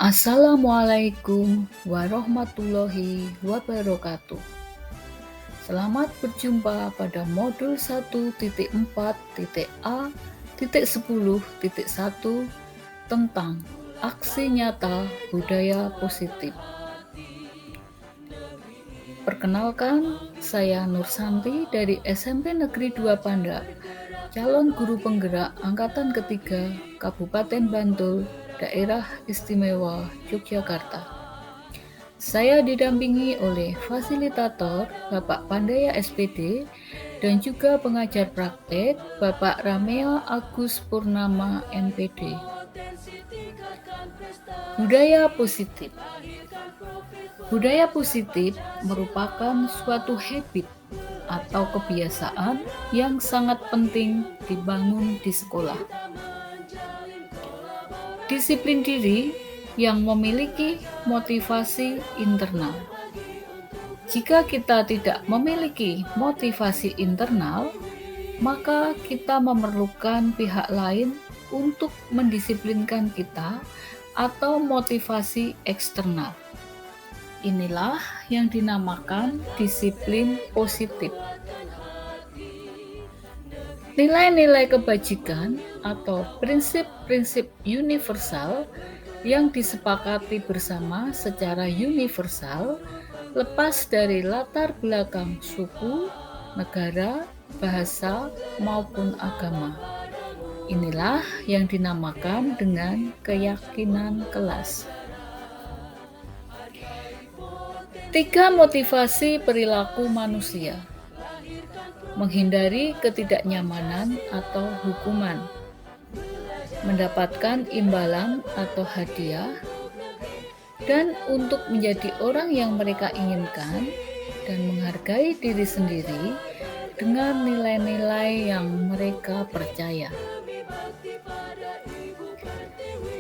Assalamualaikum warahmatullahi wabarakatuh. Selamat berjumpa pada modul 1.4.A.10.1 tentang aksi nyata budaya positif. Perkenalkan, saya Nur Santi dari SMP Negeri 2 Panda, calon guru penggerak angkatan ketiga Kabupaten Bantul, Daerah Istimewa Yogyakarta. Saya didampingi oleh fasilitator Bapak Pandaya SPD dan juga pengajar praktek Bapak Ramea Agus Purnama MPD. Budaya positif. Budaya positif merupakan suatu habit atau kebiasaan yang sangat penting dibangun di sekolah. Disiplin diri yang memiliki motivasi internal. Jika kita tidak memiliki motivasi internal, maka kita memerlukan pihak lain untuk mendisiplinkan kita atau motivasi eksternal. Inilah yang dinamakan disiplin positif. Nilai-nilai kebajikan atau prinsip-prinsip universal yang disepakati bersama secara universal lepas dari latar belakang suku, negara, bahasa, maupun agama. Inilah yang dinamakan dengan keyakinan kelas. 3 motivasi perilaku manusia. Menghindari ketidaknyamanan atau hukuman, mendapatkan imbalan atau hadiah, dan untuk menjadi orang yang mereka inginkan dan menghargai diri sendiri dengan nilai-nilai yang mereka percaya.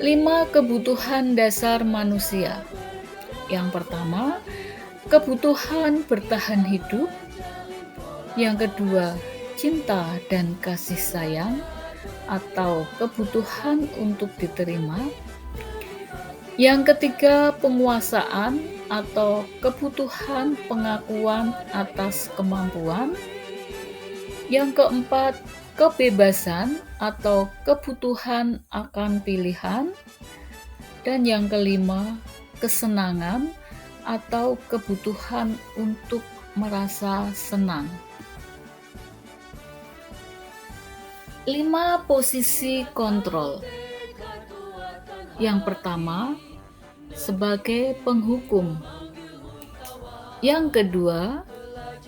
5 kebutuhan dasar manusia. Yang pertama, kebutuhan bertahan hidup. Yang kedua, cinta dan kasih sayang atau kebutuhan untuk diterima. Yang ketiga, penguasaan atau kebutuhan pengakuan atas kemampuan. Yang keempat, kebebasan atau kebutuhan akan pilihan. Dan yang kelima, kesenangan atau kebutuhan untuk merasa senang. 5 posisi kontrol. Yang pertama, sebagai penghukum. Yang kedua,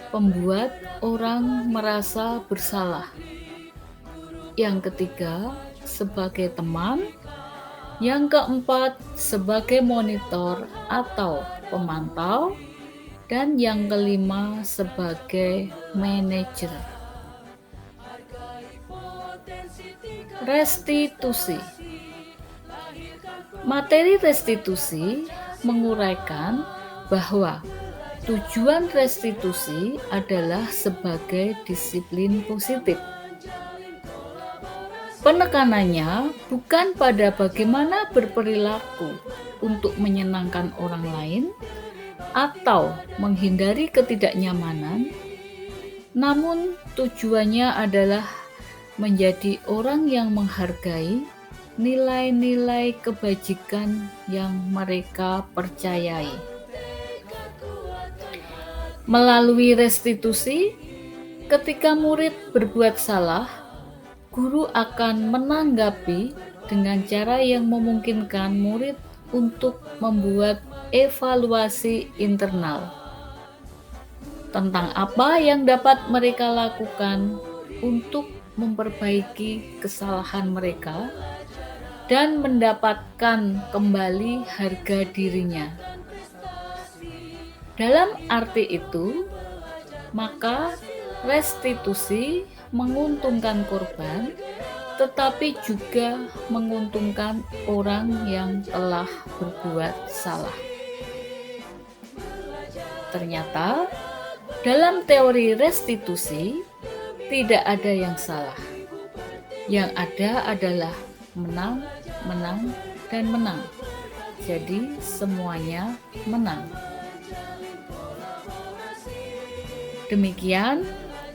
pembuat orang merasa bersalah. Yang ketiga, sebagai teman. Yang keempat, sebagai monitor atau pemantau. Dan yang kelima, sebagai manajer. Restitusi. Materi restitusi menguraikan bahwa tujuan restitusi adalah sebagai disiplin positif. Penekanannya bukan pada bagaimana berperilaku untuk menyenangkan orang lain atau menghindari ketidaknyamanan, namun tujuannya adalah menjadi orang yang menghargai nilai-nilai kebajikan yang mereka percayai. Melalui restitusi, ketika murid berbuat salah, guru akan menanggapi dengan cara yang memungkinkan murid untuk membuat evaluasi internal tentang apa yang dapat mereka lakukan untuk memperbaiki kesalahan mereka dan mendapatkan kembali harga dirinya. Dalam arti itu, maka restitusi menguntungkan korban, tetapi juga menguntungkan orang yang telah berbuat salah. Ternyata, dalam teori restitusi, tidak ada yang salah. Yang ada adalah menang, menang, dan menang. Jadi semuanya menang. Demikian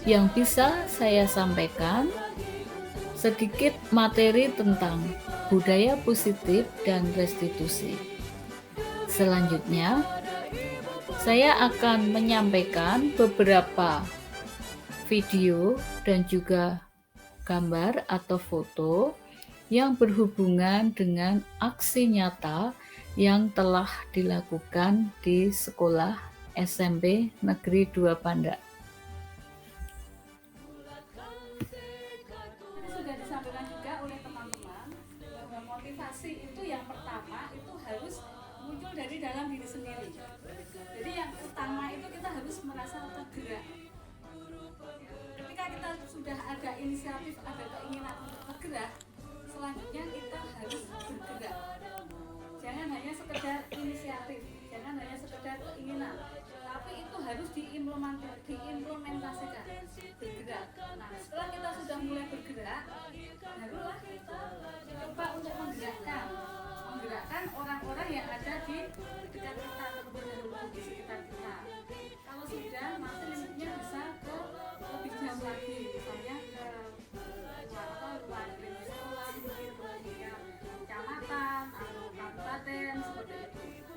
yang bisa saya sampaikan, sedikit materi tentang budaya positif dan restitusi. Selanjutnya, saya akan menyampaikan beberapa video dan juga gambar atau foto yang berhubungan dengan aksi nyata yang telah dilakukan di sekolah SMP Negeri 2 Panda. Sudah disampaikan juga oleh teman-teman bahwa motivasi itu yang pertama itu harus muncul dari dalam diri sendiri. Jadi yang utama itu kita harus merasa tergerak. Ketika kita sudah ada inisiatif, ada keinginan untuk bergerak, selanjutnya kita harus bergerak. Jangan hanya sekedar inisiatif, jangan hanya sekedar keinginan, tapi itu harus diimplementasikan, bergerak. Nah, setelah kita sudah mulai bergerak, barulah kita coba untuk menggerakkan orang-orang yang ada di dekat kita, terlebih dahulu di sekitar kita. Kalau sudah, nanti linknya bisa ke lebih jauh lagi, misalnya ke luar sekolah, mungkin kemudian kecamatan atau kabupaten seperti itu.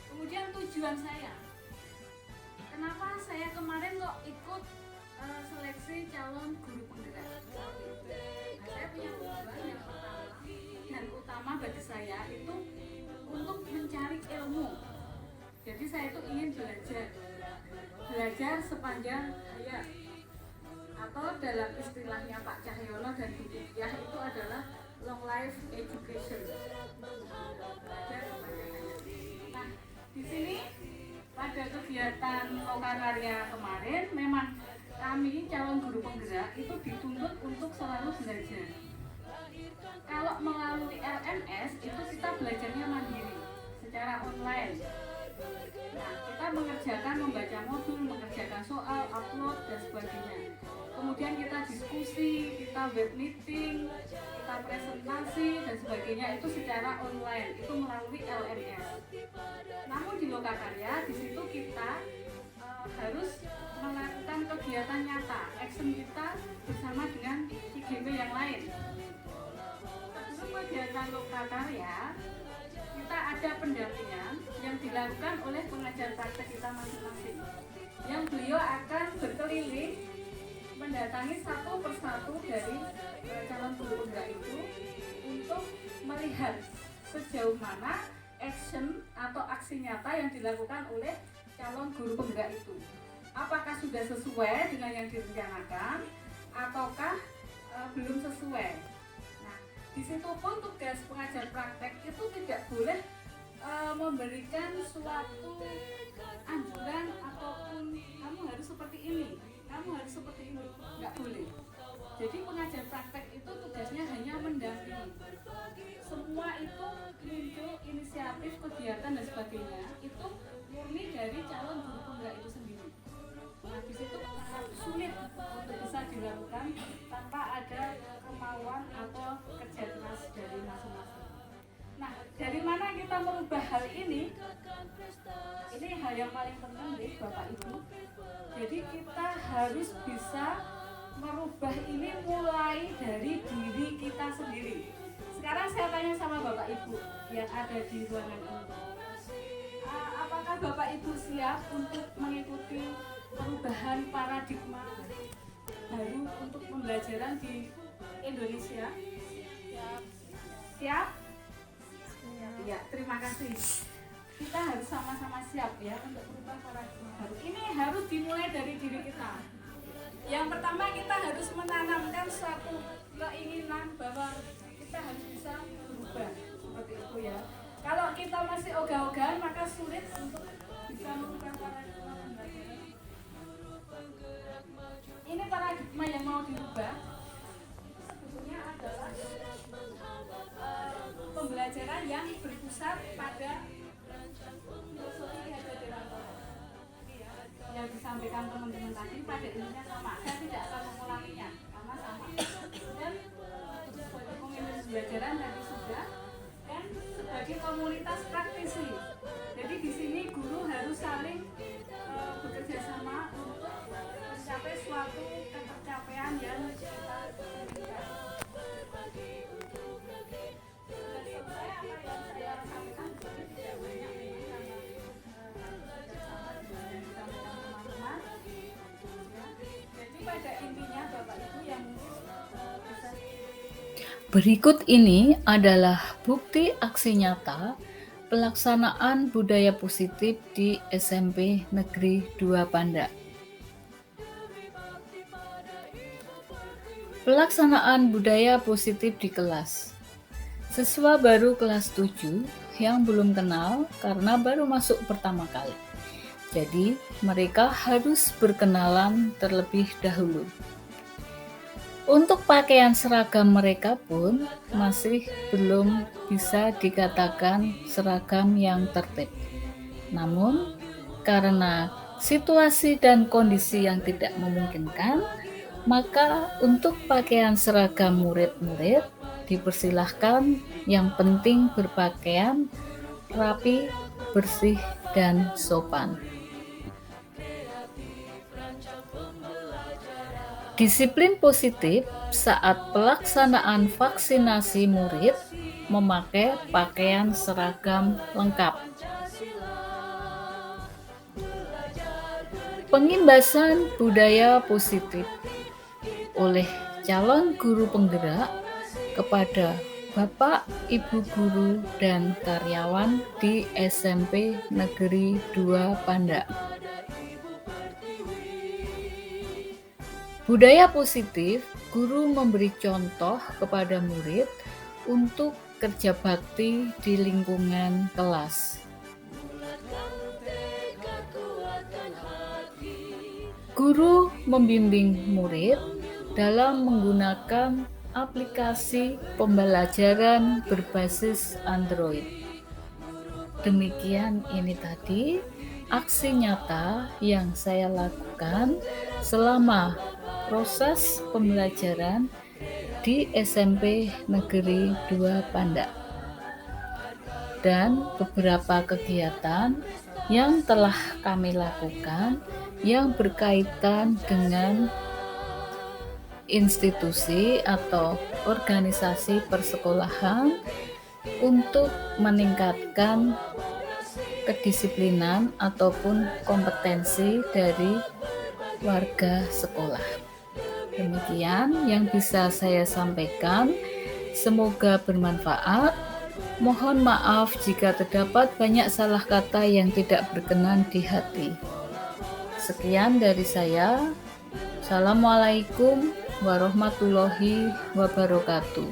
Kemudian tujuan saya, kenapa saya kemarin kok ikut seleksi calon guru penggerak? Nah, saya punya tujuan yang pertama dan utama bagi saya itu untuk mencari ilmu. Jadi saya itu ingin belajar sepanjang hayat, atau dalam istilahnya Pak Cahyono dan Bu Titia itu adalah long life education. Belajar sepanjang hayat. Nah, di sini pada kegiatan lokakarya kemarin memang kami calon guru penggerak itu dituntut untuk selalu belajar. Kalau melalui LMS itu kita belajarnya mandiri secara online. Nah, kita mengerjakan membaca modul, mengerjakan soal, upload dan sebagainya. Kemudian kita diskusi, kita web meeting, kita presentasi dan sebagainya itu secara online, itu melalui LMS. Namun di Lokakarya di situ kita harus melakukan kegiatan nyata, action kita bersama dengan IGB yang lain. Sebelum kegiatan Lokakarya, kita ada pendampingan yang dilakukan oleh pengajar praktek kita masing-masing, yang beliau akan berkeliling mendatangi satu persatu dari calon guru penggerak itu untuk melihat sejauh mana action atau aksi nyata yang dilakukan oleh calon guru penggerak itu. Apakah sudah sesuai dengan yang direncanakan ataukah belum sesuai. Nah, di situ pun tugas pengajar praktek itu tidak boleh memberikan suatu anjuran ataupun kamu harus seperti ini, kamu harus seperti ini, nggak boleh. Jadi pengajar praktek itu tugasnya hanya mendampingi. Semua itu muncul inisiatif, kegiatan dan sebagainya itu murni dari calon guru penggerak itu sendiri. Nah, di situ sangat sulit untuk bisa dilakukan tanpa ada kemauan atau kerja keras dari masing-masing. Nah, dari mana kita merubah hal ini? Ini hal yang paling penting nih Bapak Ibu. Jadi kita harus bisa merubah ini mulai dari diri kita sendiri. Sekarang saya tanya sama Bapak Ibu yang ada di ruangan ini. Apakah Bapak Ibu siap untuk mengikuti perubahan paradigma baru untuk pembelajaran di Indonesia? Siap? Ya, terima kasih. Kita harus sama-sama siap ya untuk berubah paradigma baru. Ini harus dimulai dari diri kita. Yang pertama kita harus menanamkan suatu keinginan bahwa kita harus bisa berubah seperti itu ya. Kalau kita masih ogah-ogahan maka sulit untuk bisa merubah paradigma pembelajaran. Ini paradigma yang mau dirubah sebetulnya adalah pembelajaran yang berpusat pada filosofi kehadiran yang disampaikan teman-teman tadi pada intinya sama. Saya tidak akan mengulanginya karena sama. Dan intinya Bapak Ibu yang bisa. Berikut ini adalah bukti aksi nyata pelaksanaan budaya positif di SMP Negeri 2 Panda. Pelaksanaan budaya positif di kelas. Siswa baru kelas 7 yang belum kenal karena baru masuk pertama kali. Jadi, mereka harus berkenalan terlebih dahulu. Untuk pakaian seragam mereka pun masih belum bisa dikatakan seragam yang tertib. Namun, karena situasi dan kondisi yang tidak memungkinkan, maka untuk pakaian seragam murid-murid dipersilahkan, yang penting berpakaian rapi, bersih, dan sopan. Disiplin positif saat pelaksanaan vaksinasi murid memakai pakaian seragam lengkap. Pengimbasan budaya positif oleh calon guru penggerak kepada Bapak, Ibu guru, dan karyawan di SMP Negeri 2 Panda. Budaya positif, guru memberi contoh kepada murid untuk kerja bakti di lingkungan kelas. Guru membimbing murid dalam menggunakan aplikasi pembelajaran berbasis Android. Demikian ini tadi aksi nyata yang saya lakukan selama proses pembelajaran di SMP Negeri 2 Panda, dan beberapa kegiatan yang telah kami lakukan yang berkaitan dengan institusi atau organisasi persekolahan untuk meningkatkan kedisiplinan ataupun kompetensi dari warga sekolah. Demikian yang bisa saya sampaikan. Semoga bermanfaat. Mohon maaf jika terdapat banyak salah kata yang tidak berkenan di hati. Sekian dari saya. Assalamualaikum warahmatullahi wabarakatuh.